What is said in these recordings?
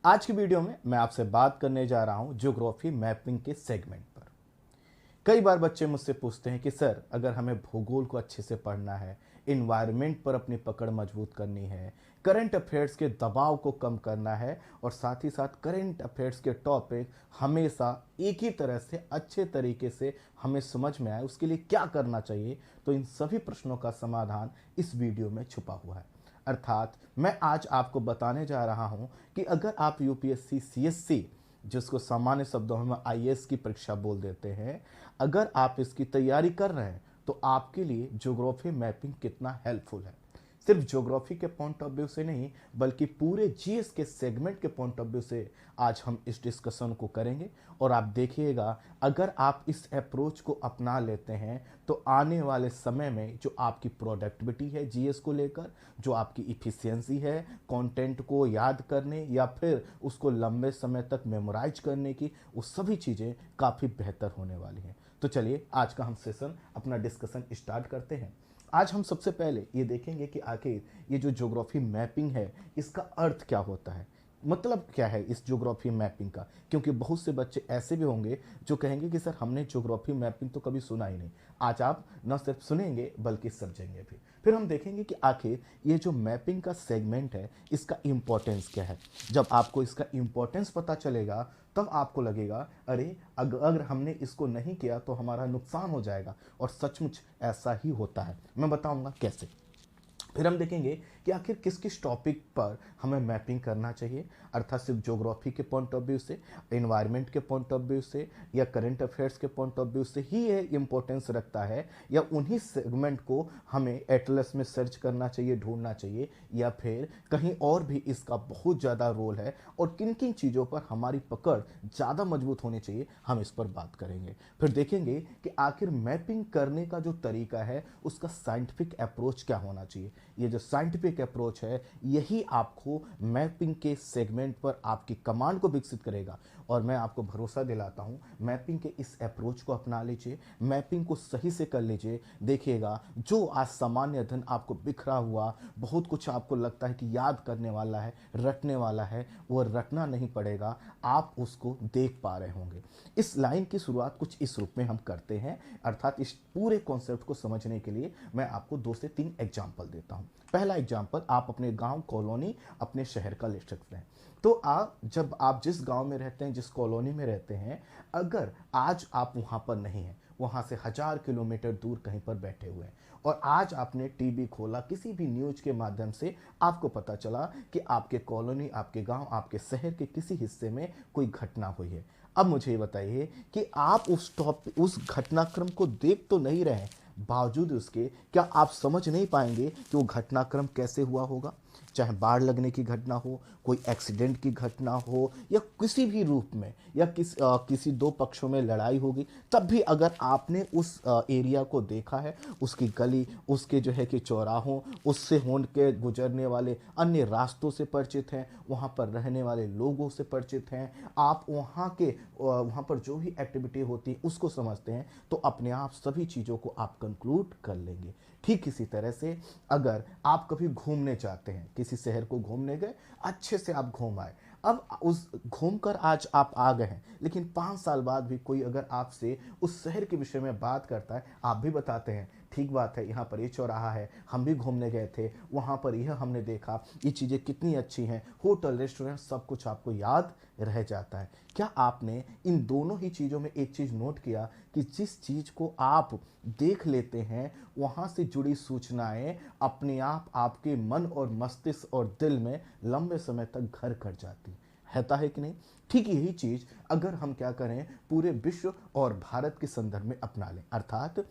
आज की वीडियो में मैं आपसे बात करने जा रहा हूं ज्योग्राफी मैपिंग के सेगमेंट पर। कई बार बच्चे मुझसे पूछते हैं कि सर, अगर हमें भूगोल को अच्छे से पढ़ना है, इन्वायरमेंट पर अपनी पकड़ मजबूत करनी है, करंट अफेयर्स के दबाव को कम करना है और साथ ही साथ करंट अफेयर्स के टॉपिक हमेशा एक ही तरह से अच्छे तरीके से हमें समझ में आए, उसके लिए क्या करना चाहिए, तो इन सभी प्रश्नों का समाधान इस वीडियो में छुपा हुआ है। अर्थात मैं आज आपको बताने जा रहा हूं कि अगर आप यूपीएससी सीएससी, जिसको सामान्य शब्दों में आईएएस की परीक्षा बोल देते हैं, अगर आप इसकी तैयारी कर रहे हैं तो आपके लिए ज्योग्राफी मैपिंग कितना हेल्पफुल है। सिर्फ ज्योग्राफी के पॉइंट ऑफ व्यू से नहीं, बल्कि पूरे जीएस के सेगमेंट के पॉइंट ऑफ व्यू से आज हम इस डिस्कशन को करेंगे। और आप देखिएगा, अगर आप इस अप्रोच को अपना लेते हैं तो आने वाले समय में जो आपकी प्रोडक्टिविटी है जीएस को लेकर, जो आपकी इफिशियंसी है कंटेंट को याद करने या फिर उसको लंबे समय तक मेमोराइज करने की, वो सभी चीज़ें काफ़ी बेहतर होने वाली हैं। तो चलिए आज का हम सेशन, अपना डिस्कशन स्टार्ट करते हैं। आज हम सबसे पहले ये देखेंगे कि आखिर ये जो ज्योग्राफी मैपिंग है, इसका अर्थ क्या होता है, मतलब क्या है इस ज्योग्राफी मैपिंग का। क्योंकि बहुत से बच्चे ऐसे भी होंगे जो कहेंगे कि सर, हमने ज्योग्राफी मैपिंग तो कभी सुना ही नहीं। आज आप न सिर्फ सुनेंगे बल्कि समझेंगे भी। फिर हम देखेंगे कि आखिर ये जो मैपिंग का सेगमेंट है, इसका इम्पोर्टेंस क्या है। जब आपको इसका इम्पोर्टेंस पता चलेगा तब आपको लगेगा, अरे अगर हमने इसको नहीं किया तो हमारा नुकसान हो जाएगा। और सचमुच ऐसा ही होता है, मैं बताऊंगा कैसे। फिर हम देखेंगे कि आखिर किस किस टॉपिक पर हमें मैपिंग करना चाहिए, अर्थात सिर्फ ज्योग्राफी के पॉइंट ऑफ व्यू से, एनवायरनमेंट के पॉइंट ऑफ व्यू से, या करंट अफेयर्स के पॉइंट ऑफ व्यू से ही ये इंपॉर्टेंस रखता है, या उन्हीं सेगमेंट को हमें एटलस में सर्च करना चाहिए, ढूंढना चाहिए, या फिर कहीं और भी इसका बहुत ज़्यादा रोल है, और किन किन चीज़ों पर हमारी पकड़ ज़्यादा मजबूत होनी चाहिए, हम इस पर बात करेंगे। फिर देखेंगे कि आखिर मैपिंग करने का जो तरीका है, उसका साइंटिफिक अप्रोच क्या होना चाहिए। ये जो साइंटिफिक अप्रोच है, यही आपको मैपिंग के सेगमेंट पर आपकी कमांड को विकसित करेगा। और मैं आपको भरोसा दिलाता हूं, मैपिंग के इस अप्रोच को अपना लीजिए, मैपिंग को सही से कर लीजिए। देखिएगा, जो आज सामान्य धन आपको बिखरा हुआ, बहुत कुछ आपको लगता है कि याद करने वाला है, रटने वाला है, वो रटना नहीं पड़ेगा, आप उसको देख पा रहे होंगे। इस लाइन की शुरुआत कुछ इस रूप में हम करते हैं, अर्थात इस पूरे कॉन्सेप्ट को समझने के लिए मैं आपको 2 से 3 एग्जाम्पल देता हूं। पहला एग्जाम्पल, आप अपने गांव, कॉलोनी, अपने शहर का ले सकते हैं। तो जब आप जिस गांव में रहते हैं, जिस कॉलोनी में रहते हैं, अगर आज आप वहां पर नहीं हैं, वहां से 1000 किलोमीटर दूर कहीं पर बैठे हुए हैं, और आज आपने टीवी खोला, किसी भी न्यूज के माध्यम से आपको पता चला कि आपके कॉलोनी, आपके गांव, आपके शहर के किसी हिस्से में कोई घटना हुई है। अब मुझे ये बताइए कि आप उस घटनाक्रम को देख तो नहीं रहे हैं, बावजूद उसके क्या आप समझ नहीं पाएंगे कि वो घटनाक्रम कैसे हुआ होगा। चाहे बाढ़ लगने की घटना हो, कोई एक्सीडेंट की घटना हो, या किसी भी रूप में, या किसी दो पक्षों में लड़ाई होगी, तब भी अगर आपने उस एरिया को देखा है, उसकी गली, उसके जो है कि चौराहों, उससे होने के गुजरने वाले अन्य रास्तों से परिचित हैं, वहाँ पर रहने वाले लोगों से परिचित हैं, आप वहाँ पर जो भी एक्टिविटी होती है उसको समझते हैं, तो अपने आप सभी चीज़ों को आप कंक्लूड कर लेंगे। ठीक इसी तरह से अगर आप कभी घूमने जाते हैं, किसी शहर को घूमने गए, अच्छे से आप घूम आए, अब उस घूमकर आज आप आ गए हैं, लेकिन 5 साल बाद भी कोई अगर आपसे उस शहर के विषय में बात करता है, आप भी बताते हैं, ठीक बात है, यहाँ पर ये चौराहा है, हम भी घूमने गए थे, वहाँ पर यह हमने देखा, ये चीज़ें कितनी अच्छी हैं, होटल, रेस्टोरेंट, सब कुछ आपको याद रह जाता है। क्या आपने इन दोनों ही चीज़ों में एक चीज़ नोट किया कि जिस चीज़ को आप देख लेते हैं, वहाँ से जुड़ी सूचनाएं अपने आप आपके मन और मस्तिष्क और दिल में लंबे समय तक घर कर जाती है कि नहीं। ठीक यही चीज़ अगर हम क्या करें, पूरे विश्व और भारत के संदर्भ में अपना लें, अर्थात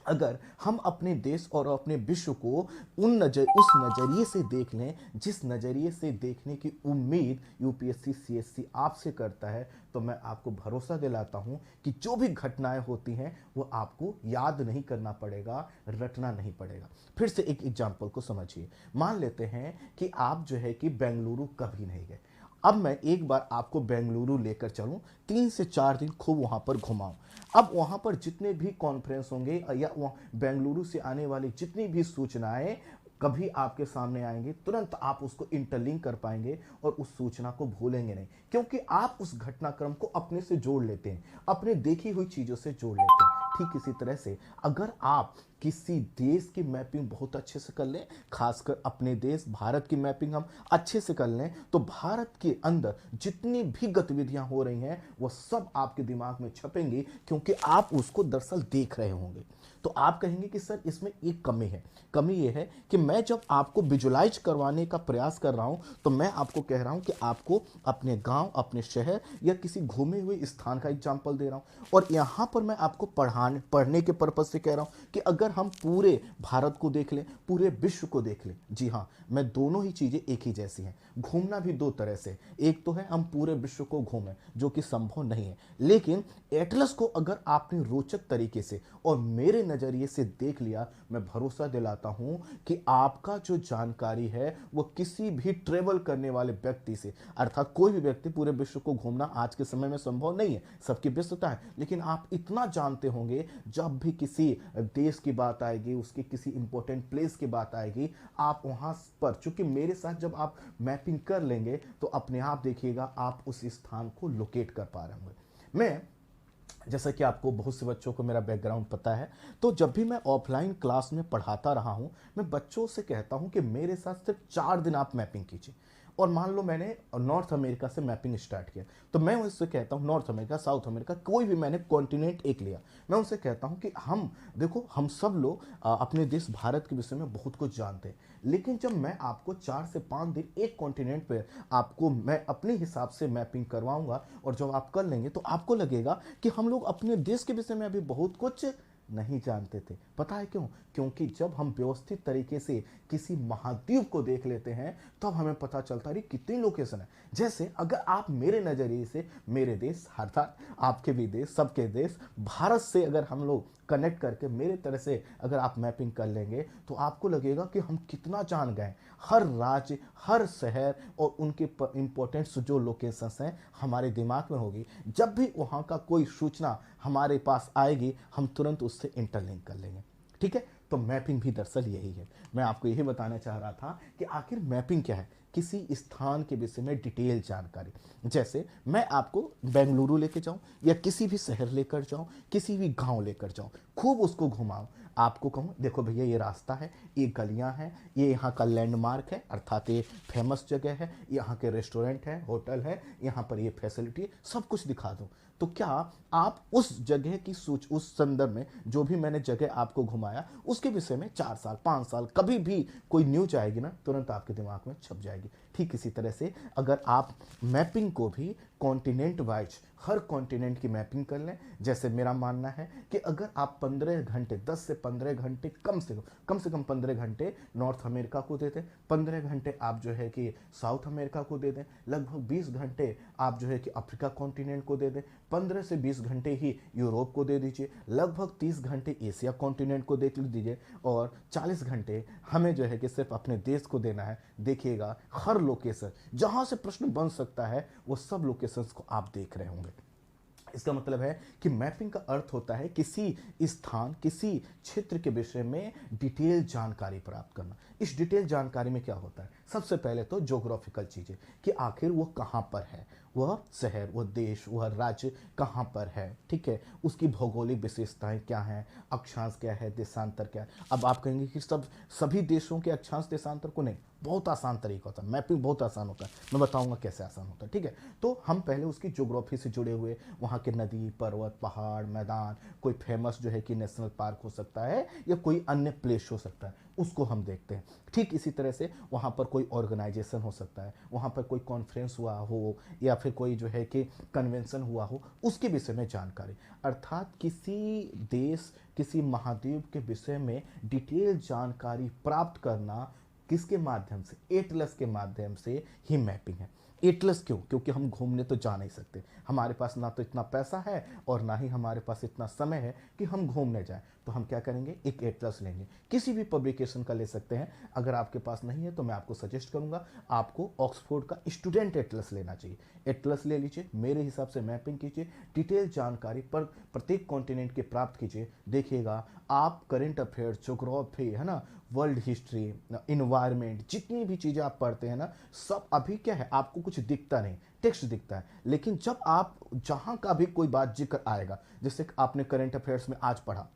अगर हम अपने देश और अपने विश्व को उस नज़रिए से देख लें, जिस नज़रिए से देखने की उम्मीद यूपीएससी सीएससी आपसे करता है, तो मैं आपको भरोसा दिलाता हूं कि जो भी घटनाएं होती हैं वो आपको याद नहीं करना पड़ेगा, रटना नहीं पड़ेगा। फिर से एक एग्जाम्पल को समझिए। मान लेते हैं कि आप जो है कि बेंगलुरु कभी नहीं गए। अब मैं एक बार आपको बेंगलुरु लेकर चलूं, 3 से 4 दिन खूब वहां पर घुमाऊं। अब वहां पर जितने भी कॉन्फ्रेंस होंगे, या वहाँ बेंगलुरु से आने वाली जितनी भी सूचनाएं, कभी आपके सामने आएंगे, तुरंत आप उसको इंटरलिंक कर पाएंगे और उस सूचना को भूलेंगे नहीं, क्योंकि आप उस घटनाक्रम को अपने से जोड़ लेते हैं, अपने देखी हुई चीज़ों से जोड़ लेते हैं। ठीक इसी तरह से अगर आप किसी देश की मैपिंग बहुत अच्छे से कर लें, खासकर अपने देश भारत की मैपिंग हम अच्छे से कर लें, तो भारत के अंदर जितनी भी गतिविधियां हो रही हैं वो सब आपके दिमाग में छपेंगी, क्योंकि आप उसको दरअसल देख रहे होंगे। तो आप कहेंगे कि सर इसमें एक कमी है। कमी ये है कि मैं जब आपको विजुलाइज करवाने का प्रयास कर रहा हूं, तो मैं आपको कह रहा हूं कि आपको अपने गांव, अपने शहर या किसी घूमे हुए स्थान का एग्जाम्पल दे रहा हूं, और यहां पर मैं आपको पढ़ने के पर्पज से कह रहा हूं कि अगर हम पूरे भारत को देख लें, पूरे विश्व को देख लें, जी हाँ, मैं दोनों ही चीजें एक ही जैसी हैं। घूमना भी दो तरह से, एक तो है हम पूरे विश्व को घूमें, जो कि संभव नहीं है, लेकिन एटलस को अगर आपने रोचक तरीके से और मेरे नजरिए से देख लिया, मैं भरोसा दिलाता हूं कि आपका जो जानकारी है वो किसी भी ट्रेवल करने वाले व्यक्ति से, अर्थात कोई भी व्यक्ति, पूरे विश्व को घूमना आज के समय में संभव नहीं है, सबकी व्यस्तता है, लेकिन आप इतना जानते होंगे जब भी किसी देश की बात आएगी, उसके किसी इंपॉर्टेंट प्लेस की बात आएगी, आप वहां पर, चूंकि मेरे साथ जब आप मैपिंग कर लेंगे तो अपने आप देखिएगा आप उस स्थान को लोकेट कर पा रहे होंगे। मैं, जैसा कि आपको बहुत से बच्चों को मेरा बैकग्राउंड पता है, तो जब भी मैं ऑफलाइन क्लास में पढ़ाता रहा हूं, मैं बच्चों से कहता हूं कि मेरे साथ सिर्फ 4 दिन आप मैपिंग कीजिए। और मान लो मैंने नॉर्थ अमेरिका से मैपिंग स्टार्ट किया, तो मैं उससे कहता हूँ, नॉर्थ अमेरिका, साउथ अमेरिका, कोई भी मैंने कॉन्टिनेंट एक लिया, मैं उनसे कहता हूँ कि हम देखो, हम सब लोग अपने देश भारत के विषय में बहुत कुछ जानते हैं, लेकिन जब मैं आपको 4 से 5 दिन एक कॉन्टिनेंट पे आपको मैं अपने हिसाब से मैपिंग करवाऊंगा, और जब आप कर लेंगे तो आपको लगेगा कि हम लोग अपने देश के विषय में अभी बहुत कुछ नहीं जानते थे। पता है क्यों? क्योंकि जब हम व्यवस्थित तरीके से किसी महाद्वीप को देख लेते हैं, तब हमें पता चलता है कितनी लोकेशन है। जैसे अगर आप मेरे नज़रिए से मेरे देश, अर्थात आपके भी देश, सबके देश, भारत से अगर हम लोग कनेक्ट करके मेरे तरह से अगर आप मैपिंग कर लेंगे, तो आपको लगेगा कि हम कितना जान गए। हर राज्य, हर शहर और उनके इंपॉर्टेंट जो लोकेशंस हैं हमारे दिमाग में होगी। जब भी वहाँ का कोई सूचना हमारे पास आएगी, हम तुरंत उससे इंटरलिंक कर लेंगे। ठीक है, तो मैपिंग भी दरअसल यही है। मैं आपको यही बताना चाह रहा था कि आखिर मैपिंग क्या है। किसी स्थान के विषय में डिटेल जानकारी, जैसे मैं आपको बेंगलुरु लेकर जाऊं या किसी भी शहर लेकर जाऊं, किसी भी गांव लेकर जाऊं, खूब उसको घुमाऊं, आपको कहूं देखो भैया ये रास्ता है, ये गलियां हैं, ये यहाँ का लैंडमार्क है, अर्थात ये फेमस जगह है, यहाँ के रेस्टोरेंट है, होटल है, यहाँ पर ये फैसिलिटी, सब कुछ दिखा दूं। तो क्या आप उस जगह की उस संदर्भ में जो भी मैंने जगह आपको घुमाया, उसके विषय में 4 साल 5 साल कभी भी कोई न्यूज आएगी ना, तुरंत आपके दिमाग में छप जाएगी। ठीक इसी तरह से अगर आप मैपिंग को भी कॉन्टिनेंट वाइज हर कॉन्टिनेंट की मैपिंग कर लें, जैसे मेरा मानना है कि अगर आप 15 घंटे, 10 से 15 घंटे, कम से कम 15 घंटे नॉर्थ अमेरिका को दे दें, 15 घंटे आप जो है कि साउथ अमेरिका को दे दें, लगभग 20 घंटे आप जो है कि अफ्रीका कॉन्टिनेंट को दे दें, 15 से 20 घंटे ही यूरोप को दे दीजिए, लगभग 30 घंटे एशिया कॉन्टिनेंट को देख दीजिए, और 40 घंटे हमें जो है कि सिर्फ अपने देश को देना है। देखिएगा हर लोकेशन जहां से प्रश्न बन सकता है, वो सब लोकेशंस को आप देख रहे होंगे। इसका मतलब है कि मैपिंग का अर्थ होता है किसी स्थान, किसी क्षेत्र के विषय में डिटेल जानकारी प्राप्त करना। इस डिटेल जानकारी में क्या होता है? सबसे पहले तो ज्योग्राफिकल चीजें, कि आखिर वो कहाँ पर है, वह शहर, वह देश, वह राज्य कहाँ पर है, ठीक है, उसकी भौगोलिक विशेषताएं क्या हैं, अक्षांश क्या है, देशांतर क्या है। अब आप कहेंगे कि सभी देशों के अक्षांश देशांतर को नहीं, बहुत आसान तरीका होता है, मैपिंग बहुत आसान होता है, मैं बताऊंगा कैसे आसान होता है। ठीक है, तो हम पहले उसकी ज्योग्राफी से जुड़े हुए वहाँ के नदी, पर्वत, पहाड़, मैदान, कोई फेमस जो है कि नेशनल पार्क हो सकता है या कोई अन्य प्लेस हो सकता है, उसको हम देखते हैं। ठीक इसी तरह से वहाँ पर कोई ऑर्गेनाइजेशन हो सकता है, वहाँ पर कोई कॉन्फ्रेंस हुआ हो या फिर कोई जो है कि कन्वेंशन हुआ हो, उसके विषय में जानकारी। अर्थात किसी देश, किसी महाद्वीप के विषय में डिटेल जानकारी प्राप्त करना किसके माध्यम से? एटलस के माध्यम से ही मैपिंग है। एटलस क्यों? क्योंकि हम घूमने तो जा नहीं सकते, हमारे पास ना तो इतना पैसा है और ना ही हमारे पास इतना समय है कि हम घूमने जाएं। तो हम क्या करेंगे, एक एटलस लेंगे, किसी भी पब्लिकेशन का ले सकते हैं। अगर आपके पास नहीं है तो मैं आपको सजेस्ट करूंगा आपको ऑक्सफोर्ड का स्टूडेंट एटलस लेना चाहिए। एटलस ले लीजिए, मेरे हिसाब से मैपिंग कीजिए, डिटेल जानकारी पर प्रत्येक कॉन्टिनेंट की प्राप्त कीजिए। देखिएगा आप करंट अफेयर, ज्योग्राफी, है ना, वर्ल्ड हिस्ट्री, इन्वायरमेंट, जितनी भी चीज़ें आप पढ़ते हैं ना, सब अभी क्या है, आपको कुछ दिखता नहीं, टेक्स्ट दिखता है। लेकिन जब आप जहाँ का भी कोई बात जिक्र आएगा, जैसे आपने करंट अफेयर्स में आज पढ़ा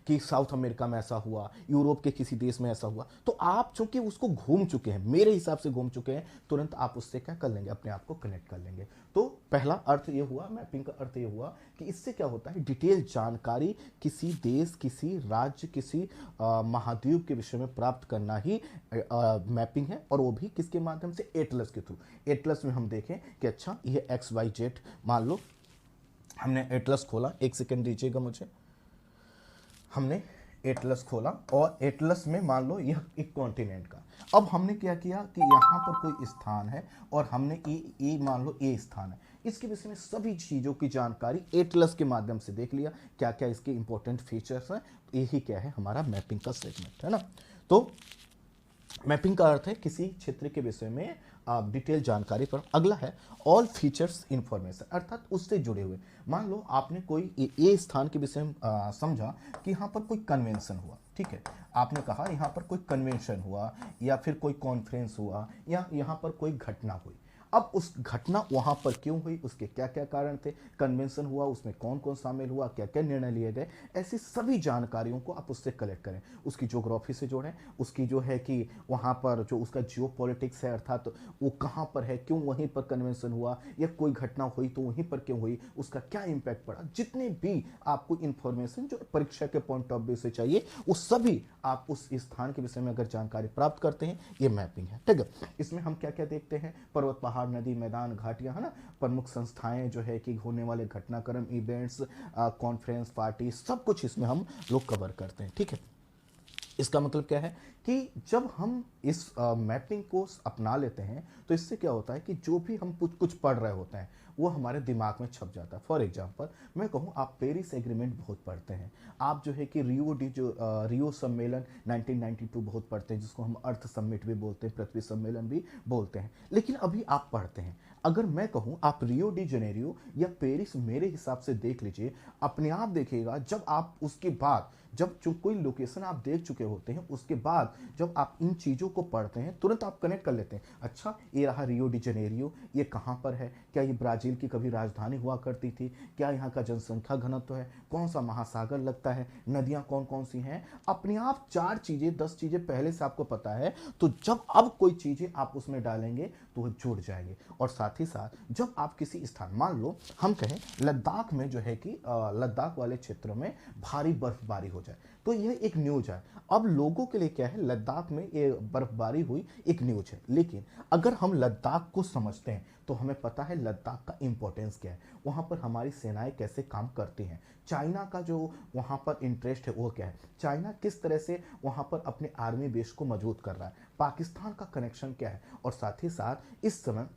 कि साउथ अमेरिका में ऐसा हुआ, यूरोप के किसी देश में ऐसा हुआ, तो आप चूंकि उसको घूम चुके हैं, मेरे हिसाब से घूम चुके हैं, तुरंत आप उससे क्या कर लेंगे, अपने आप को कनेक्ट कर लेंगे। तो पहला अर्थ ये हुआ, मैपिंग का अर्थ ये हुआ कि इससे क्या होता है, डिटेल जानकारी किसी देश, किसी राज्य, किसी महाद्वीप के विषय में प्राप्त करना ही मैपिंग है। और वो भी किसके माध्यम से, एटलस के थ्रू। एटलस में हम देखें कि अच्छा ये XYZ, मान लो हमने एटलस खोला, एक सेकेंड दीजिएगा मुझे, हमने एटलस खोला और एटलस में मान लो यह एक कॉन्टिनेंट का, अब हमने क्या किया कि यहाँ पर कोई स्थान है और हमने ए मान लो ए स्थान है, इसके विषय में सभी चीज़ों की जानकारी एटलस के माध्यम से देख लिया, क्या क्या इसके इंपॉर्टेंट फीचर्स हैं। यही क्या है, हमारा मैपिंग का सेगमेंट है ना। तो मैपिंग का अर्थ है किसी क्षेत्र के विषय में आप डिटेल जानकारी पर। अगला है ऑल फीचर्स इंफॉर्मेशन, अर्थात उससे जुड़े हुए। मान लो आपने कोई ए स्थान के विषय में समझा कि यहाँ पर कोई कन्वेंशन हुआ, ठीक है, आपने कहा यहाँ पर कोई कन्वेंशन हुआ या फिर कोई कॉन्फ्रेंस हुआ या यहाँ पर कोई घटना हुई। अब उस घटना वहाँ पर क्यों हुई, उसके क्या क्या कारण थे, कन्वेंशन हुआ उसमें कौन कौन शामिल हुआ, क्या क्या निर्णय लिए गए, ऐसी सभी जानकारियों को आप उससे कलेक्ट करें। उसकी ज्योग्राफी से जोड़ें, उसकी जो है कि वहाँ पर जो उसका जियो पॉलिटिक्स है, अर्थात वो कहाँ पर है, क्यों वहीं पर कन्वेंशन हुआ या कोई घटना हुई तो वहीं पर क्यों हुई, उसका क्या इम्पैक्ट पड़ा, जितने भी आपको इन्फॉर्मेशन जो परीक्षा के पॉइंट ऑफ व्यू से चाहिए, वो सभी आप उस स्थान के विषय में अगर जानकारी प्राप्त करते हैं, ये मैपिंग है, ठीक है। इसमें हम क्या क्या देखते हैं, पर्वत, पहाड़, नदी, मैदान, घाटियां, है ना, प्रमुख संस्थाएं जो है कि होने वाले घटनाक्रम, इवेंट्स, कॉन्फ्रेंस, पार्टी, सब कुछ इसमें हम लोग कवर करते हैं, ठीक है। इसका मतलब क्या है कि जब हम इस मैपिंग को अपना लेते हैं तो इससे क्या होता है कि जो भी हम कुछ कुछ पढ़ रहे होते हैं वो हमारे दिमाग में छप जाता है। फॉर एग्जांपल मैं कहूँ, आप पेरिस एग्रीमेंट बहुत पढ़ते हैं, आप जो है कि रियो सम्मेलन 1992 बहुत पढ़ते हैं, जिसको हम अर्थ समिट भी बोलते हैं, पृथ्वी सम्मेलन भी बोलते हैं, लेकिन अभी आप पढ़ते हैं। अगर मैं कहूँ आप रियो डी जनेरियो या पेरिस मेरे हिसाब से देख लीजिए, अपने आप देखिएगा, जब आप उसके बाद जब जो कोई लोकेशन आप देख चुके होते हैं उसके बाद जब आप इन चीज़ों को पढ़ते हैं तुरंत आप कनेक्ट कर लेते हैं, अच्छा ये रहा रियो डी जनेरियो, ये कहाँ पर है, क्या ये ब्राज़ील की कभी राजधानी हुआ करती थी, क्या यहाँ का जनसंख्या घनत्व है, कौन सा महासागर लगता है, नदियाँ कौन कौन सी हैं, अपने आप 4 चीज़ें 10 चीज़ें पहले से आपको पता है। तो जब अब कोई चीज़ें आप उसमें डालेंगे तो वो जुड़ जाएंगे। और साथ ही साथ जब आप किसी स्थान, मान लो हम कहें लद्दाख में जो है कि लद्दाख वाले क्षेत्रों में भारी बर्फबारी हो जाए, तो यह एक न्यूज है। अब लोगों के लिए क्या है, लद्दाख में ये बर्फबारी हुई एक न्यूज है, लेकिन अगर हम लद्दाख को समझते हैं तो हमें पता है लद्दाख का इंपॉर्टेंस क्या है, वहाँ पर हमारी सेनाएं कैसे काम करती हैं, चाइना का जो वहाँ पर इंटरेस्ट है वो क्या है, चाइना किस तरह से वहाँ पर अपने आर्मी बेस को मजबूत कर रहा है, पाकिस्तान का कनेक्शन क्या है, और साथ ही साथ इस समय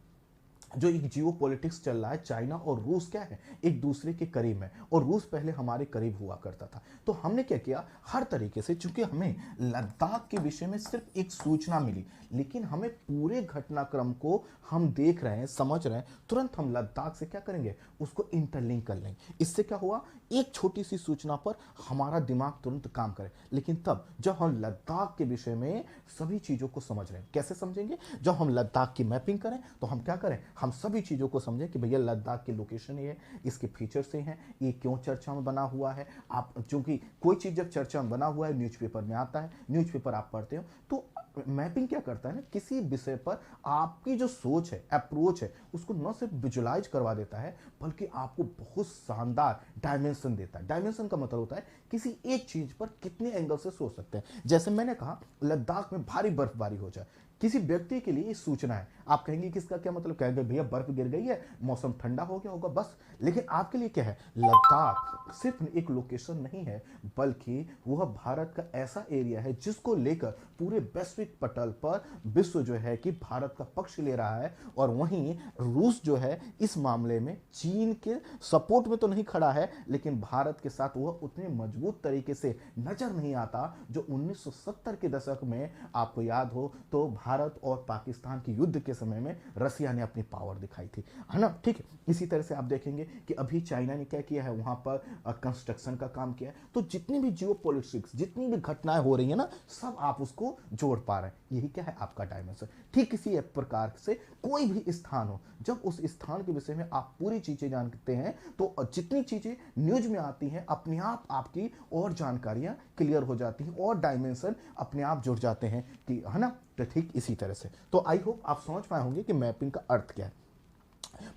जो एक जियो पॉलिटिक्स चल रहा है, चाइना और रूस क्या है, एक दूसरे के करीब है, और रूस पहले हमारे करीब हुआ करता था। तो हमने क्या किया, हर तरीके से, चूंकि हमें लद्दाख के विषय में सिर्फ एक सूचना मिली, लेकिन हमें पूरे घटनाक्रम को हम देख रहे हैं, समझ रहे हैं, तुरंत हम लद्दाख से क्या करेंगे, उसको इंटरलिंक कर लेंगे। इससे क्या हुआ, एक छोटी सी सूचना पर हमारा दिमाग तुरंत काम करे। लेकिन तब जब हम लद्दाख के विषय में सभी चीज़ों को समझ रहे हैं, कैसे समझेंगे, जब हम लद्दाख की मैपिंग करें तो हम क्या करें, हम सभी चीज़ों को समझें कि भैया लद्दाख की लोकेशन ये है, इसके फीचर्स ये हैं, ये क्यों चर्चा में बना हुआ है। आप चूंकि कोई चीज़ जब चर्चा में बना हुआ है, न्यूज़पेपर में आता है, न्यूज़पेपर आप पढ़ते हो, तो मैपिंग क्या करता है ना, किसी विषय पर आपकी जो सोच है, अप्रोच है, उसको न सिर्फ विजुलाइज करवा देता है बल्कि आपको बहुत शानदार डायमेंशन देता है। डायमेंशन का मतलब होता है किसी एक चीज पर कितने एंगल से सोच सकते हैं। जैसे मैंने कहा लद्दाख में भारी बर्फबारी हो जाए, किसी व्यक्ति के लिए ये सूचना है। आप कहेंगे कि इसका क्या मतलब, कहेंगे भैया बर्फ गिर गई है, मौसम ठंडा हो गया होगा बस। लेकिन आपके लिए क्या है, लद्दाख सिर्फ एक लोकेशन नहीं है, बल्कि वह भारत का ऐसा एरिया है जिसको लेकर पूरे वैश्विक पटल पर विश्व जो है कि भारत का पक्ष ले रहा है। और वहीं रूस जो है इस मामले में चीन के सपोर्ट में तो नहीं खड़ा है, लेकिन भारत के साथ वह उतने मजबूत तरीके से नजर नहीं आता जो 1970 के दशक में आपको याद हो तो भारत और पाकिस्तान के युद्ध के समय में रसिया ने अपनी पावर दिखाई थी, है ना। ठीक है, इसी तरह से आप देखेंगे कि अभी चाइना ने क्या किया है, वहां पर कंस्ट्रक्शन का काम किया है। तो जितनी भी जियो पॉलिटिक्स, जितनी भी घटनाएं हो रही है ना, सब आप उसको जोड़ पा रहे हैं। यही क्या है, आपका डायमेंशन। ठीक इसी एक प्रकार से कोई भी स्थान हो, जब उस स्थान के विषय में आप पूरी चीजें जानते हैं तो जितनी चीजें न्यूज में आती हैं अपने आप आपकी और जानकारियां क्लियर हो जाती हैं और डायमेंशन अपने आप जुड़ जाते हैं, कि है ना। तो ठीक इसी तरह से तो आई होप आप समझ पाए होंगे कि मैपिंग का अर्थ क्या है।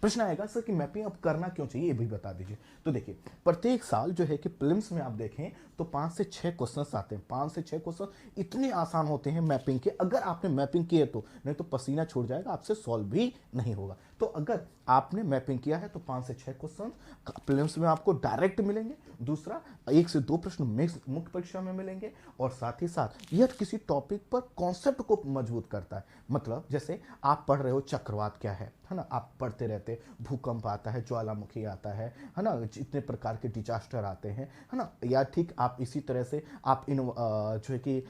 प्रश्न आएगा सर कि मैपिंग अब करना क्यों चाहिए, ये भी बता दीजिए। तो देखिए, प्रत्येक साल जो है कि प्रीलिम्स में आप देखें तो 5 से 6 क्वेश्चंस आते हैं। 5 से 6 क्वेश्चन इतने आसान होते हैं मैपिंग के, अगर आपने मैपिंग किए तो, नहीं तो पसीना छूट जाएगा, आपसे सॉल्व भी नहीं होगा। तो अगर आपने मैपिंग किया है तो 5 से 6 क्वेश्चन प्रीलिम्स में आपको डायरेक्ट मिलेंगे। दूसरा, 1 से 2 प्रश्न मुख्य परीक्षा में मिलेंगे। और साथ ही साथ यह किसी टॉपिक पर कॉन्सेप्ट को मजबूत करता है। मतलब जैसे आप पढ़ रहे हो चक्रवात क्या है ना, आप पढ़ते रहते, भूकंप आता है, ज्वालामुखी आता है ना, जितने प्रकार के डिजास्टर आते हैं, है ना। या ठीक आप इसी तरह से आप इन जो है कि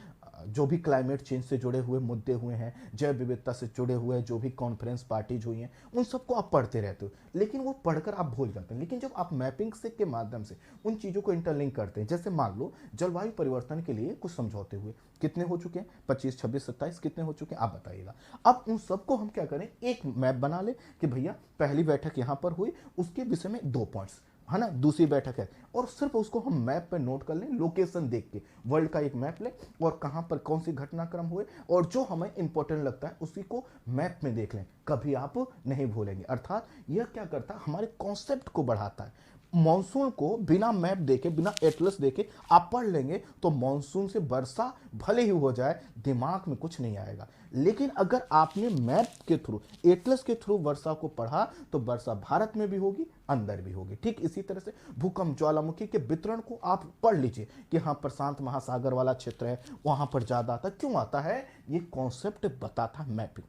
जो भी क्लाइमेट चेंज से जुड़े हुए मुद्दे हुए हैं, जैव विविधता से जुड़े हुए जो भी कॉन्फ्रेंस पार्टीज हुई हैं, उन सबको आप पढ़ते रहते हो, लेकिन वो पढ़कर आप भूल जाते हैं। लेकिन जब आप मैपिंग से के माध्यम से उन चीज़ों को इंटरलिंक करते हैं, जैसे मान लो जलवायु परिवर्तन के लिए कुछ समझौते हुए, कितने हो चुके हैं, 25, 26, 27 कितने हो चुके हैं, आप बताइएगा। अब उन सबको हम क्या करें, एक मैप बना ले कि भैया पहली बैठक यहाँ पर हुई, उसके विषय में 2 पॉइंट्स, है ना, दूसरी बैठक है, और सिर्फ उसको हम मैप पे नोट कर लें, लोकेशन देख के वर्ल्ड का एक मैप लें और कहां पर कौन सी घटनाक्रम हुए और जो हमें इंपॉर्टेंट लगता है उसी को मैप में देख लें, कभी आप नहीं भूलेंगे। अर्थात यह क्या करता है, हमारे कॉन्सेप्ट को बढ़ाता है। मॉनसून को बिना मैप देखे, बिना एटलस देखे आप पढ़ लेंगे तो मॉनसून से वर्षा भले ही हो जाए, दिमाग में कुछ नहीं आएगा। लेकिन अगर आपने मैप के थ्रू, एटलस के थ्रू वर्षा को पढ़ा तो वर्षा भारत में भी होगी, अंदर भी होगी। ठीक इसी तरह से भूकंप, ज्वालामुखी के वितरण को आप पढ़ लीजिए कि हाँ प्रशांत महासागर वाला क्षेत्र है, वहां पर ज्यादा आता, क्यों आता है, ये कॉन्सेप्ट बताता मैपिंग।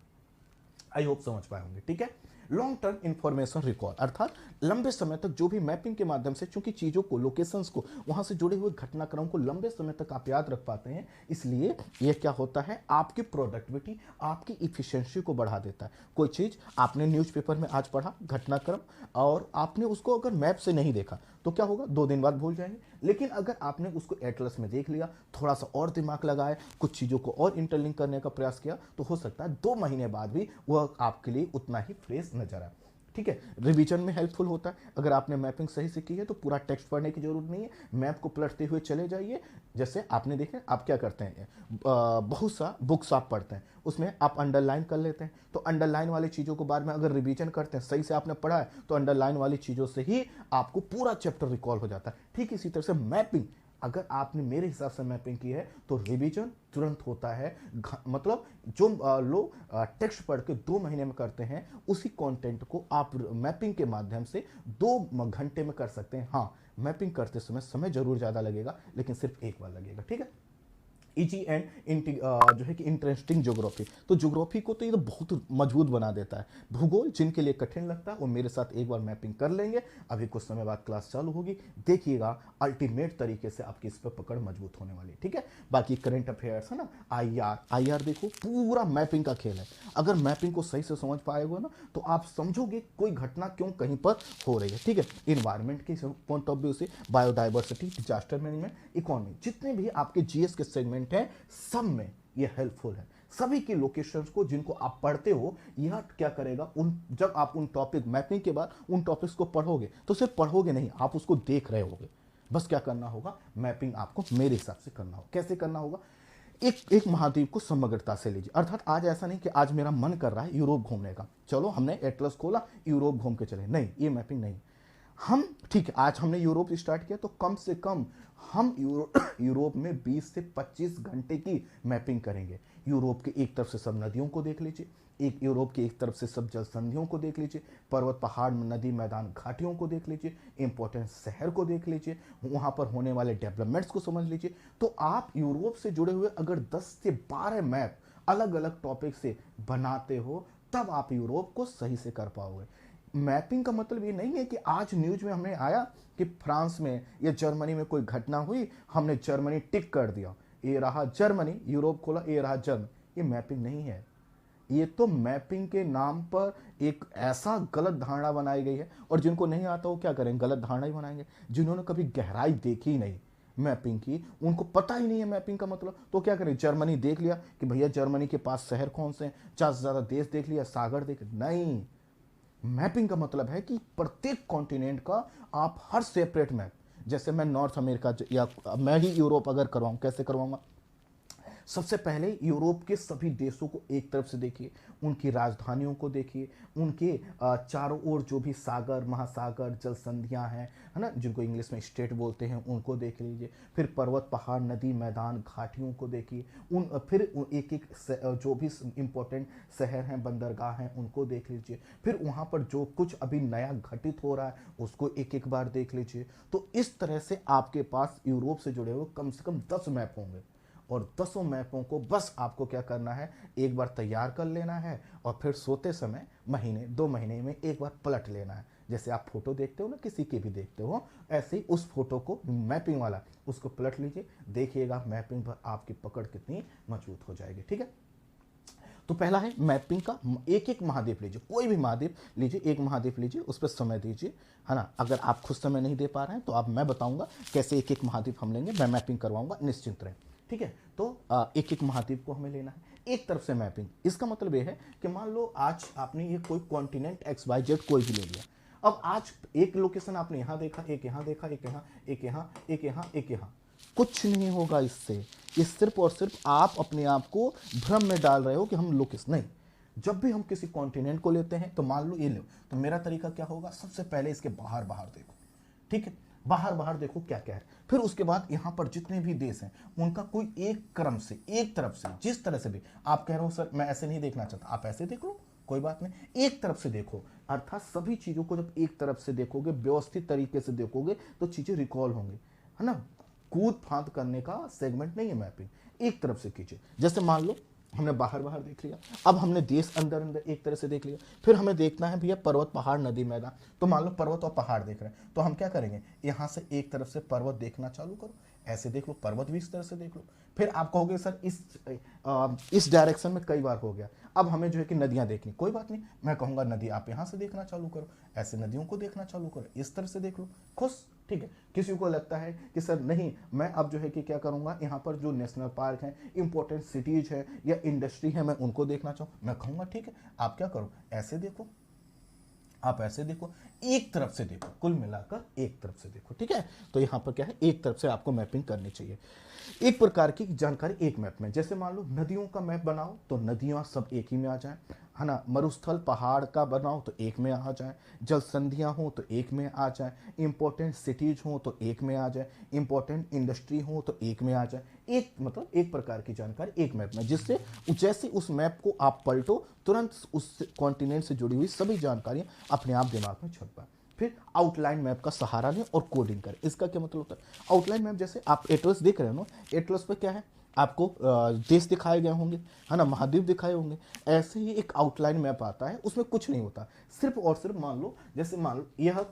आई होप समझ पाए होंगे। ठीक है, लॉन्ग टर्म इंफॉर्मेशन रिकॉर्ड, अर्थात लंबे समय तक जो भी मैपिंग के माध्यम से, चूंकि चीजों को, लोकेशंस को, वहां से जुड़े हुए घटनाक्रम को लंबे समय तक आप याद रख पाते हैं, इसलिए यह क्या होता है, आपकी प्रोडक्टिविटी, आपकी इफिशिएंसी को बढ़ा देता है। कोई चीज आपने न्यूज़पेपर में आज पढ़ा घटनाक्रम, और आपने उसको अगर मैप से नहीं देखा तो क्या होगा, 2 दिन बाद भूल जाएंगे। लेकिन अगर आपने उसको एटलस में देख लिया, थोड़ा सा और दिमाग लगाए, कुछ चीजों को और इंटरलिंक करने का प्रयास किया, तो हो सकता है 2 महीने बाद भी वह आपके लिए उतना ही फ्रेश नजर आए। ठीक है, रिवीजन में हेल्पफुल होता है। अगर आपने मैपिंग सही से की है तो पूरा टेक्स्ट पढ़ने की जरूरत नहीं है, मैप को पलटते हुए चले जाइए। जैसे आपने देखे, आप क्या करते हैं, बहुत सा बुक्स आप पढ़ते हैं, उसमें आप अंडरलाइन कर लेते हैं, तो अंडरलाइन वाली चीज़ों को बाद में अगर रिवीजन करते हैं, सही से आपने पढ़ा है तो अंडरलाइन वाली चीज़ों से ही आपको पूरा चैप्टर रिकॉल हो जाता है। ठीक इसी तरह से मैपिंग, अगर आपने मेरे हिसाब से मैपिंग की है तो रिवीजन तुरंत होता है। मतलब जो लोग टेक्स्ट पढ़ के 2 महीने में करते हैं, उसी कंटेंट को आप मैपिंग के माध्यम से 2 घंटे में कर सकते हैं। हाँ, मैपिंग करते समय जरूर ज़्यादा लगेगा, लेकिन सिर्फ एक बार लगेगा। ठीक है, इजी एंड जो है कि इंटरेस्टिंग ज्योग्राफी, तो ज्योग्राफी को तो ये तो बहुत मजबूत बना देता है। भूगोल जिनके लिए कठिन लगता है वो मेरे साथ एक बार मैपिंग कर लेंगे, अभी कुछ समय बाद क्लास चालू होगी, देखिएगा अल्टीमेट तरीके से आपकी इस पर पकड़ मजबूत होने वाली। ठीक है, बाकी करंट अफेयर्स है ना, आई आर देखो, पूरा मैपिंग का खेल है। अगर मैपिंग को सही से समझ पाएगा ना तो आप समझोगे कोई घटना क्यों कहीं पर हो रही है। ठीक है, इन्वायरमेंट के पॉइंट ऑफ व्यू से, बायोडाइवर्सिटी, डिजास्टर मैनेजमेंट, इकोनॉमी, जितने भी आपके जीएस के सेगमेंट है, सब में ये हेल्पफुल है। सभी की लोकेशंस को जिनको आप पढ़ते हो, यह क्या करेगा, उन जब आप उन टॉपिक, मैपिंग के बाद उन टॉपिक्स को पढ़ोगे तो सिर्फ पढ़ोगे नहीं, आप उसको देख रहे होगे। बस क्या करना होगा, मैपिंग आपको मेरे हिसाब से करना होगा। कैसे करना होगा, एक महाद्वीप को समग्रता से लीजिए। अर्थात आज ऐसा नहीं कि आज मेरा मन कर रहा है यूरोप घूमने का, चलो हमने एटलस खोला, यूरोप घूम के चले, नहीं, ये मैपिंग नहीं। हम ठीक है, आज हमने यूरोप स्टार्ट किया तो कम से कम हम यूरोप में 20 से 25 घंटे की मैपिंग करेंगे। यूरोप के एक तरफ से सब नदियों को देख लीजिए, एक यूरोप की एक तरफ से सब जल संधियों को देख लीजिए, पर्वत पहाड़ नदी मैदान घाटियों को देख लीजिए, इंपॉर्टेंट शहर को देख लीजिए, वहां पर होने वाले डेवलपमेंट्स को समझ लीजिए। तो आप यूरोप से जुड़े हुए अगर 10 से 12 मैप अलग अलग टॉपिक से बनाते हो तब आप यूरोप को सही से कर पाओगे। मैपिंग का मतलब ये नहीं है कि आज न्यूज में हमें आया कि फ्रांस में या जर्मनी में कोई घटना हुई, हमने जर्मनी टिक कर दिया, ये रहा जर्मनी, यूरोप खोला, ये रहा जर्मनी। ये मैपिंग नहीं है। ये तो मैपिंग के नाम पर एक ऐसा गलत धारणा बनाई गई है, और जिनको नहीं आता वो क्या करें, गलत धारणा ही बनाएंगे। जिन्होंने कभी गहराई देखी ही नहीं मैपिंग की, उनको पता ही नहीं है मैपिंग का मतलब, तो क्या करें, जर्मनी देख लिया कि भैया जर्मनी के पास शहर कौन से हैं, 4 से ज़्यादा देश देख लिया, सागर देख, नहीं। मैपिंग का मतलब है कि प्रत्येक कॉन्टिनेंट का आप हर सेपरेट मैप, जैसे मैं नॉर्थ अमेरिका या मैं ही यूरोप अगर करवाऊँ, कैसे करवाऊंगा, सबसे पहले यूरोप के सभी देशों को एक तरफ से देखिए, उनकी राजधानियों को देखिए, उनके चारों ओर जो भी सागर महासागर जल संधियां हैं, है ना, जिनको इंग्लिश में स्टेट बोलते हैं, उनको देख लीजिए। फिर पर्वत पहाड़ नदी मैदान घाटियों को देखिए, फिर एक एक जो भी इंपॉर्टेंट शहर हैं बंदरगाह हैं उनको देख लीजिए। फिर वहाँ पर जो कुछ अभी नया घटित हो रहा है उसको एक एक बार देख लीजिए। तो इस तरह से आपके पास यूरोप से जुड़े हुए कम से कम 10 मैप होंगे, और 10 मैपों को बस आपको क्या करना है, एक बार तैयार कर लेना है, और फिर सोते समय महीने 2 महीने में एक बार पलट लेना है। जैसे आप फोटो देखते हो ना, किसी की भी देखते हो, ऐसे ही उस फोटो को मैपिंग वाला उसको पलट लीजिए, देखिएगा मैपिंग पर आपकी पकड़ कितनी मजबूत हो जाएगी। ठीक है, तो पहला है मैपिंग का, एक एक महाद्वीप लीजिए, कोई भी महाद्वीप लीजिए, एक महाद्वीप लीजिए, उस पर समय दीजिए, है ना। अगर आप खुद समय नहीं दे पा रहे हैं तो आप, मैं बताऊंगा कैसे एक एक महाद्वीप हम लेंगे, मैं मैपिंग करवाऊंगा, निश्चिंत रहें। ठीक है, तो एक एक महाद्वीप को हमें लेना है, एक तरफ से मैपिंग। इसका मतलब ये है कि मान लो आज आपने ये कोई कॉन्टिनेंट XYZ कोई भी ले लिया, अब आज एक लोकेशन आपने यहाँ देखा, एक यहाँ देखा, एक यहाँ, एक यहाँ, एक यहाँ, एक यहाँ, कुछ नहीं होगा इससे। ये सिर्फ और सिर्फ आप अपने आप को भ्रम में डाल रहे हो कि हम लोकेशन नहीं। जब भी हम किसी कॉन्टिनेंट को लेते हैं तो मान लो ये लो, तो मेरा तरीका क्या होगा, सबसे पहले इसके बाहर बाहर देखो। ठीक है, बाहर बाहर देखो क्या क्या है, फिर उसके बाद यहाँ पर जितने भी देश हैं उनका कोई एक क्रम से, एक तरफ से, जिस तरह से भी आप कह रहे हो सर मैं ऐसे नहीं देखना चाहता, आप ऐसे देख लो, कोई बात नहीं, एक तरफ से देखो। अर्थात सभी चीजों को जब एक तरफ से देखोगे, व्यवस्थित तरीके से देखोगे, तो चीजें रिकॉल होंगी, है ना। कूद फांद करने का सेगमेंट नहीं है मैपिंग, एक तरफ से कीजिए। जैसे मान लो हमने बाहर बाहर देख लिया, अब हमने देश अंदर अंदर एक तरह से देख लिया, फिर हमें देखना है भैया पर्वत पहाड़ नदी मैदान। तो मान लो पर्वत और पहाड़ देख रहे हैं, तो हम क्या करेंगे, यहाँ से एक तरफ से पर्वत देखना चालू करो, ऐसे देख लो, पर्वत भी इस तरह से देख लो। फिर आप कहोगे सर इस डायरेक्शन में कई बार हो गया, अब हमें जो है कि नदियां देखनी, कोई बात नहीं, मैं कहूंगा नदी आप यहाँ से देखना चालू करो, ऐसे नदियों को देखना चालू करो, इस तरह से देख लो, खुश। ठीक है, किसी को लगता है कि सर नहीं मैं अब जो है कि क्या करूंगा, यहाँ पर जो नेशनल पार्क हैं, इंपॉर्टेंट सिटीज है या इंडस्ट्री है, मैं उनको देखना चाहूँ, मैं कहूँगा ठीक है आप क्या करो, ऐसे देखो, आप ऐसे देखो, एक तरफ से देखो, कुल मिलाकर एक तरफ से देखो। ठीक है, तो यहाँ पर क्या है, एक तरफ से आपको मैपिंग करनी चाहिए, एक प्रकार की जानकारी एक मैप में। जैसे मान लो नदियों का मैप बनाओ तो नदियाँ सब एक ही में आ जाए, है ना। मरुस्थल पहाड़ का बनाओ तो एक में आ जाए, जल संधियाँ हो तो एक में आ जाए, इंपॉर्टेंट सिटीज हो तो एक में आ जाए, इंपॉर्टेंट इंडस्ट्री हो तो एक में आ जाए। एक मतलब एक प्रकार की जानकारी एक मैप में, जिससे जैसे उस मैप को आप पलटो तुरंत उस कॉन्टिनेंट से जुड़ी हुई सभी जानकारियाँ अपने आप दिमाग में छप पाए। फिर आउटलाइन मैप का सहारा लें और कोडिंग करें। इसका क्या मतलब होता है, आउटलाइन मैप जैसे आप एटलस देख रहे हो ना, एटलस पे क्या है, आपको देश दिखाए गए होंगे, है ना, महाद्वीप दिखाए होंगे, ऐसे ही एक आउटलाइन मैप आता है, उसमें कुछ नहीं होता, सिर्फ और सिर्फ मान लो, जैसे मान लो यह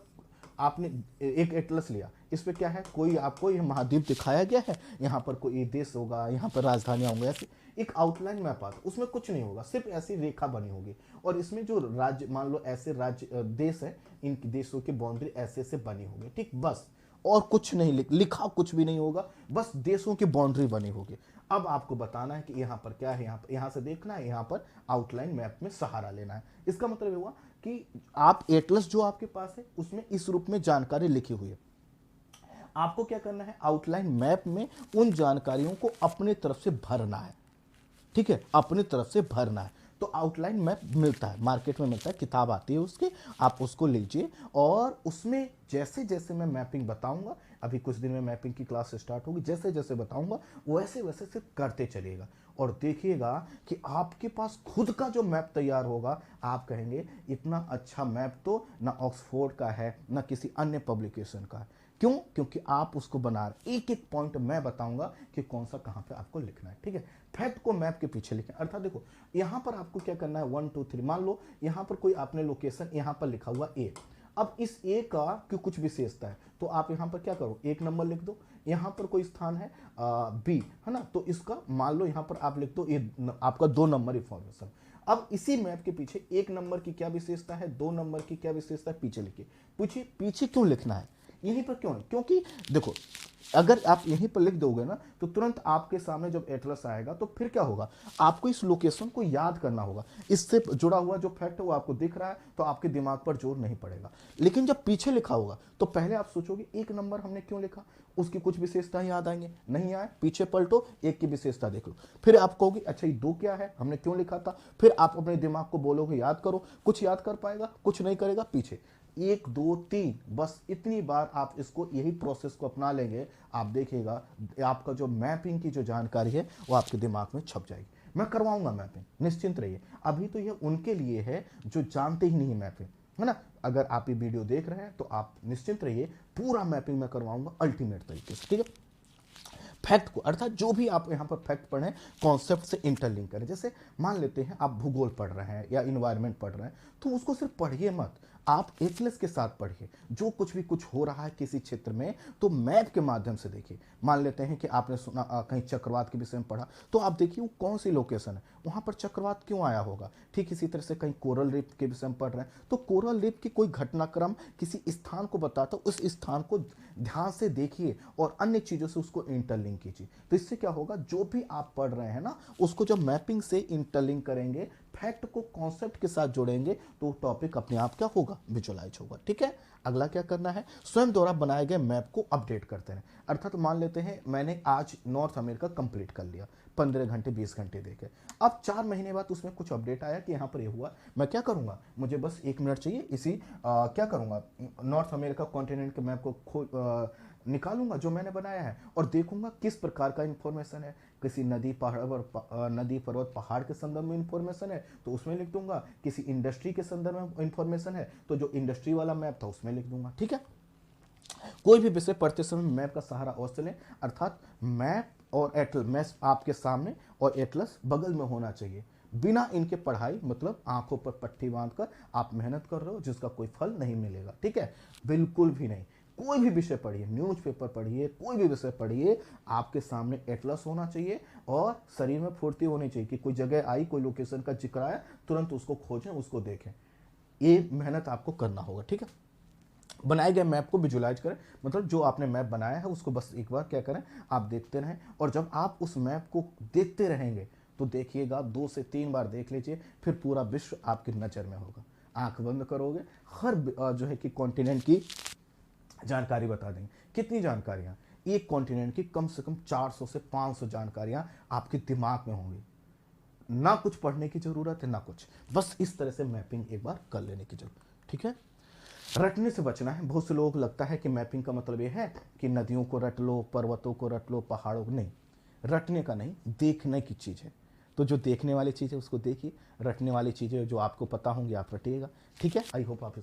आपने एक एटलस लिया, इस पे क्या है, कोई आपको यह महाद्वीप दिखाया गया है, यहाँ पर कोई देश होगा, यहाँ पर राजधानियाँ होंगी, ऐसे एक आउटलाइन मैप आता है, उसमें कुछ नहीं होगा, सिर्फ ऐसी रेखा बनी होगी, और इसमें जो राज्य, मान लो ऐसे राज्य देश है, इन देशों की बाउंड्री ऐसे ऐसे बनी होगी, ठीक, बस, और कुछ नहीं लिखा, कुछ भी नहीं होगा, बस देशों की बाउंड्री बनी होगी। अब आपको बताना है कि यहाँ पर क्या है, यहाँ से देखना है, यहाँ पर आउटलाइन मैप में सहारा लेना है। इसका मतलब हुआ कि आप एटलस जो आपके पास है उसमें इस रूप में जानकारी लिखी हुई है, आपको क्या करना है, आउटलाइन मैप में उन जानकारियों को अपने तरफ से भरना है। ठीक है, अपनी तरफ से भरना है। तो आउटलाइन मैप मिलता है, मार्केट में मिलता है, किताब आती है उसकी, आप उसको लीजिए और उसमें जैसे जैसे मैं मैपिंग बताऊंगा, अभी कुछ दिन में मैपिंग की क्लास स्टार्ट होगी, जैसे जैसे बताऊंगा वैसे वैसे सिर्फ करते चलिएगा और देखिएगा कि आपके पास खुद का जो मैप तैयार होगा, आप कहेंगे इतना अच्छा मैप तो ना ऑक्सफोर्ड का है ना किसी अन्य पब्लिकेशन का है। क्यों? क्योंकि आप उसको बना रहे, एक एक पॉइंट मैं बताऊंगा कि कौन सा कहां पे आपको लिखना है, ठीक है। फैक्ट को मैप के पीछे लिखें, अर्थात देखो यहां पर आपको क्या करना है, 1 2 3, मान लो यहां पर कोई आपने लोकेशन यहां पर लिखा हुआ ए, अब इस ए का की कुछ विशेषता है तो आप यहां पर क्या करो, एक नंबर लिख दो। यहां पर कोई स्थान है बी, है ना, तो इसका मान लो यहां पर आप लिख दो ये आपका 2 नंबर इंफॉर्मेशन। अब इसी मैप के पीछे 1 नंबर की क्या विशेषता है, 2 नंबर की क्या विशेषता है, पीछे लिखिए। पूछिए पीछे क्यों लिखना है, यहीं पर क्यों नहीं, क्योंकि देखो अगर आप यहीं पर लिख दोगे ना तो तुरंत आपके सामने जब एटलस आएगा तो फिर क्या होगा, आपको इस लोकेशन को याद करना होगा, इससे जुड़ा हुआ जो फैक्ट है वो आपको दिख रहा है तो आपके दिमाग पर जोर नहीं पड़ेगा। लेकिन जब पीछे लिखा होगा तो पहले आप सोचोगे 1 नंबर हमने क्यों लिखा, उसकी कुछ विशेषता याद आएंगे, नहीं आए पीछे पलटो, 1 की विशेषता देख लो, फिर आप कहोगे अच्छा ये 2 क्या है, हमने क्यों लिखा था, फिर आप अपने दिमाग को बोलोगे याद करो, कुछ याद कर पाएगा, कुछ नहीं करेगा, पीछे 1 2 3, बस इतनी बार आप इसको यही प्रोसेस को अपना लेंगे, आप देखिएगा आपका जो मैपिंग की जो जानकारी है वो आपके दिमाग में छप जाएगी। मैं करवाऊंगा मैपिंग, निश्चिंत रहिए। अभी तो ये उनके लिए है जो जानते ही नहीं मैपिंग, है ना। अगर आप ये वीडियो देख रहे हैं तो आप निश्चिंत रहिए, पूरा मैपिंग मैं करवाऊंगा अल्टीमेट तरीके से, ठीक है। फैक्ट को, अर्थात जो भी आप यहाँ पर फैक्ट पढ़ें कॉन्सेप्ट से इंटरलिंक करें। जैसे मान लेते हैं आप भूगोल पढ़ रहे हैं या इन्वायरमेंट पढ़ रहे हैं तो उसको सिर्फ पढ़िए मत, आप एटलस के साथ पढ़िए, जो कुछ भी कुछ हो रहा है किसी क्षेत्र में तो मैप के माध्यम से देखिए। मान लेते हैं कि आपने सुना कहीं चक्रवात के विषय में पढ़ा तो आप देखिए वो कौन सी लोकेशन है, वहां पर चक्रवात क्यों आया होगा। ठीक इसी तरह से कहीं कोरल रीफ के विषय में पढ़ रहे हैं तो कोरल रीफ की कोई घटनाक्रम किसी स्थान को बताता, उस स्थान को ध्यान से देखिए और अन्य चीजों से उसको इंटरलिंक कीजिए। तो इससे क्या होगा, जो भी आप पढ़ रहे हैं ना उसको जब मैपिंग से इंटरलिंक करेंगे, फैक्ट को कॉन्सेप्ट के साथ जोड़ेंगे तो टॉपिक अपने आप क्या होगा, विजुअलाइज होगा, ठीक है। अगला क्या करना है, स्वयं द्वारा बनाए गए मैप को अपडेट करते हैं। अर्थात मान लेते हैं मैंने आज नॉर्थ अमेरिका कंप्लीट कर लिया, 15 घंटे 20 घंटे देखे, अब 4 महीने बाद उसमें कुछ अपडेट आया कि यहाँ पर ये हुआ, मैं क्या करूँगा, मुझे बस 1 मिनट चाहिए, इसी क्या करूँगा, नॉर्थ अमेरिका कॉन्टिनेंट के मैप को निकालूंगा जो मैंने बनाया है और देखूंगा किस प्रकार का इंफॉर्मेशन है, किसी नदी नदी पर्वत पहाड़ के संदर्भ में इंफॉर्मेशन है तो उसमें लिख दूंगा, किसी इंडस्ट्री के संदर्भ में इंफॉर्मेशन है तो जो इंडस्ट्री वाला मैप था उसमें लिख दूंगा, ठीक है। कोई भी विषय पढ़ते समय मैप का सहारा अवश्य लें, अर्थात मैप और एटलस, मैप आपके सामने और एटलस बगल में होना चाहिए। बिना इनके पढ़ाई मतलब आंखों पर पट्टी बांधकर आप मेहनत कर रहे हो जिसका कोई फल नहीं मिलेगा, ठीक है, बिल्कुल भी नहीं। कोई भी विषय पढ़िए, न्यूज़पेपर पढ़िए, कोई भी विषय पढ़िए, आपके सामने एटलस होना चाहिए और शरीर में फुर्ती होनी चाहिए कि कोई जगह आई, कोई लोकेशन का जिक्र आया, तुरंत उसको खोजें, उसको देखें। ये मेहनत आपको करना होगा, ठीक है। बनाए गए मैप को विजुलाइज करें, मतलब जो आपने मैप बनाया है उसको बस एक बार क्या करें, आप देखते रहें और जब आप उस मैप को देखते रहेंगे तो देखिएगा 2 से 3 बार देख लीजिए, फिर पूरा विश्व आपकी नज़र में होगा। आंख बंद करोगे, हर जो है कि कॉन्टिनेंट की जानकारी बता देंगे। कितनी जानकारियां, एक कॉन्टिनेंट की कम से कम 400 से 500 जानकारियां आपके दिमाग में होंगी, ना कुछ पढ़ने की जरूरत है ना कुछ, बस इस तरह से मैपिंग एक बार कर लेने की जरूरत, ठीक है। रटने से बचना है। बहुत से लोग लगता है कि मैपिंग का मतलब ये है कि नदियों को रट लो, पर्वतों को रट लो, पहाड़ों को नहीं, रटने का नहीं, देखने की चीज़ है। तो जो देखने वाली चीज़ है उसको देखिए, रटने वाली चीज़ें जो आपको पता होंगी आप रटिएगा, ठीक है। आई होप आप